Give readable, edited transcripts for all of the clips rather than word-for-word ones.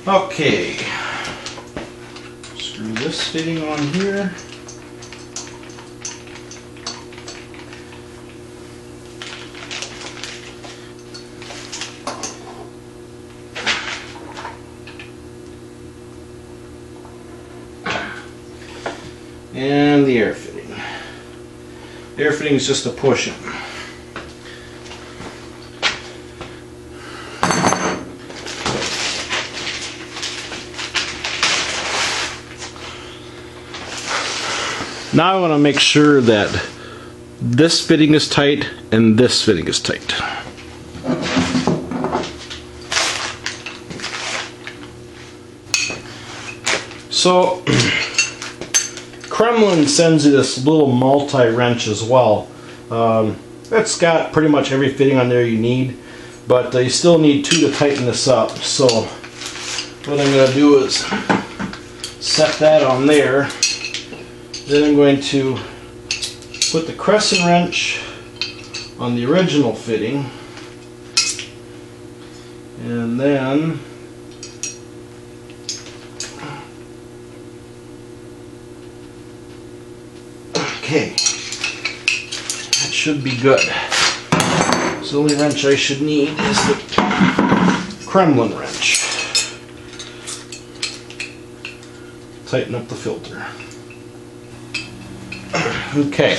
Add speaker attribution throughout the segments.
Speaker 1: Okay, screw this fitting on here. And the air fitting. The air fitting is just a push-in. Now I want to make sure that this fitting is tight and this fitting is tight. So Kremlin sends you this little multi-wrench as well. It's got pretty much every fitting on there you need, but you still need two to tighten this up. So what I'm going to do is set that on there. Then I'm going to put the crescent wrench on the original fitting, and then okay, that should be good. So the only wrench I should need is the Kremlin wrench. Tighten up the filter. Okay,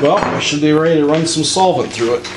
Speaker 1: well, I should be ready to run some solvent through it.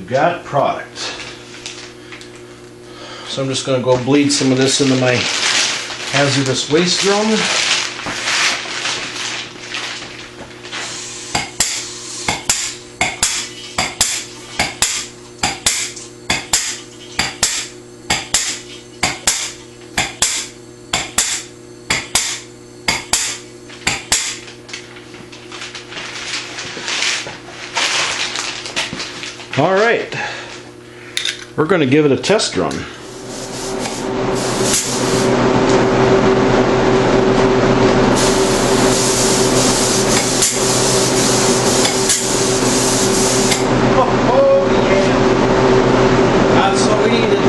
Speaker 1: Got product. So I'm just going to go bleed some of this into my hazardous waste drum. All right, we're going to give it a test run. Oh yeah, that's what we needed.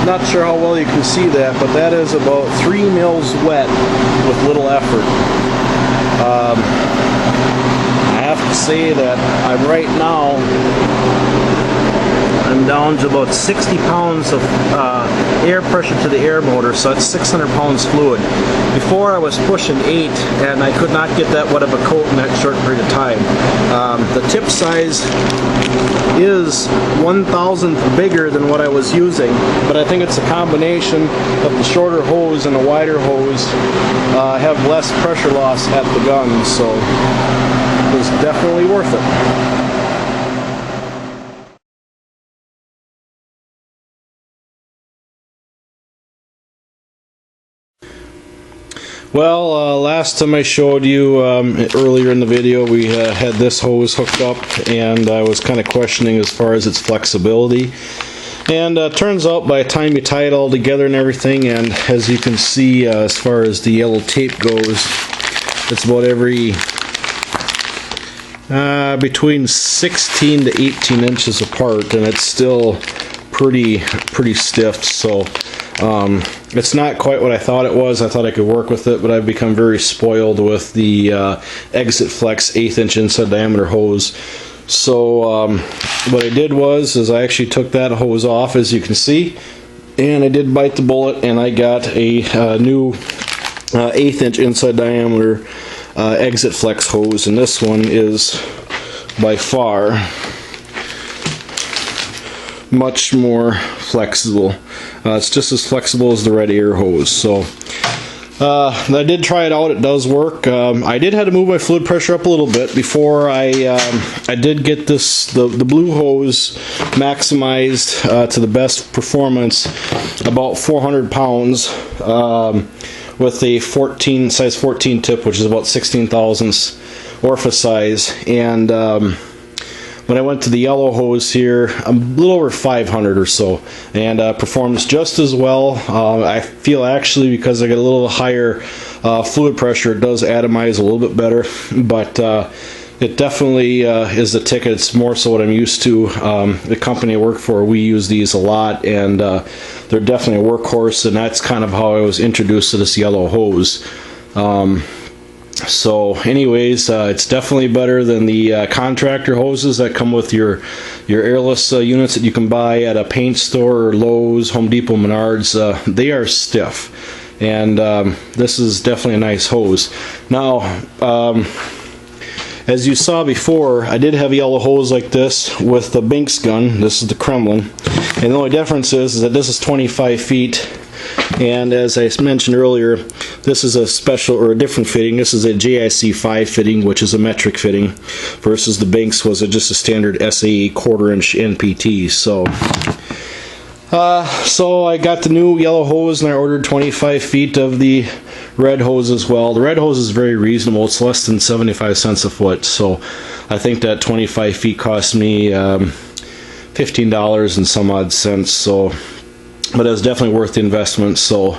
Speaker 1: Not sure how well you can see that, but that is about 3 mils wet with little effort. I have to say that right now I'm down to about 60 pounds of air pressure to the air motor, so it's 600 pounds fluid. Before I was pushing 8 and I could not get that wet of a coat in that short period of time. The tip size is 1,000th bigger than what I was using, but I think it's a combination of the shorter hose and the wider hose have less pressure loss at the gun, so it was definitely worth it. Well, last time I showed you earlier in the video, we had this hose hooked up, and I was kind of questioning as far as its flexibility. And turns out by the time you tie it all together and everything, and as you can see, as far as the yellow tape goes, it's about every between 16 to 18 inches apart, and it's still pretty stiff. So It's not quite what I thought it was. I thought I could work with it, but I've become very spoiled with the Exit Flex 1/8" inside diameter hose. So what I did is I actually took that hose off, as you can see, and I did bite the bullet, and I got a new 1/8" inside diameter Exit Flex hose, and this one is by far much more flexible. It's just as flexible as the red air hose. So I did try it out. It does work. I did have to move my fluid pressure up a little bit before I did get the blue hose maximized to the best performance, about 400 pounds, with a size 14 tip, which is about 16 thousandths orifice size. And when I went to the yellow hose here, a little over 500 or so, and performs just as well. I feel actually, because I get a little higher fluid pressure, it does atomize a little bit better, but it definitely is the ticket. It's more so what I'm used to. The company I work for, we use these a lot, and they're definitely a workhorse, and that's kind of how I was introduced to this yellow hose. So anyways, it's definitely better than the contractor hoses that come with your airless units that you can buy at a paint store or Lowe's, Home Depot, Menards. They are stiff, and this is definitely a nice hose. Now, as you saw before, I did have a yellow hose like this with the Binks gun. This is the Kremlin, and the only difference is that this is 25 feet. And as I mentioned earlier, this is a special or a different fitting. This is a JIC 5 fitting, which is a metric fitting, versus the Binks was just a standard SAE 1/4 inch NPT. So I got the new yellow hose, and I ordered 25 feet of the red hose as well. The red hose is very reasonable. It's less than 75 cents a foot. So I think that 25 feet cost me $15 and some odd cents. So, but it was definitely worth the investment. So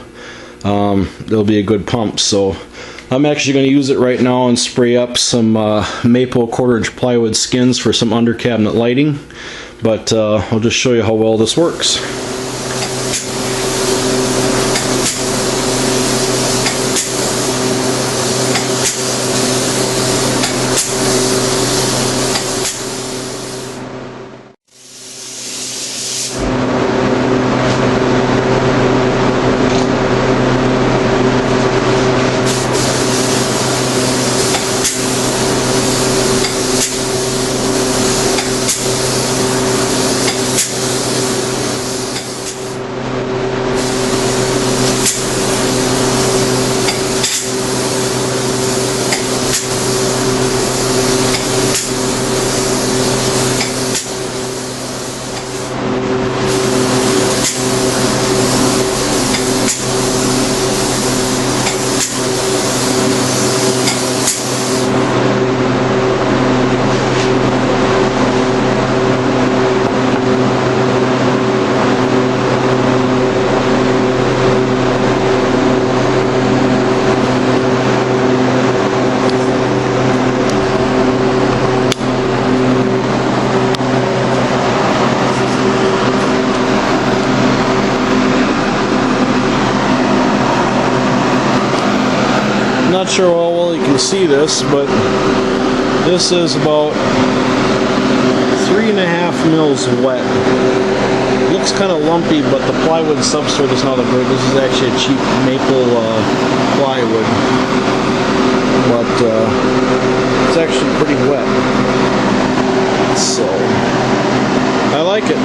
Speaker 1: it'll be a good pump. So I'm actually going to use it right now and spray up some maple 1/4 inch plywood skins for some under cabinet lighting. But I'll just show you how well this works. Not sure how well you can see this, but this is about 3.5 mils wet. It looks kind of lumpy, but the plywood substrate is not that good. This is actually a cheap maple plywood, but it's actually pretty wet. So I like it.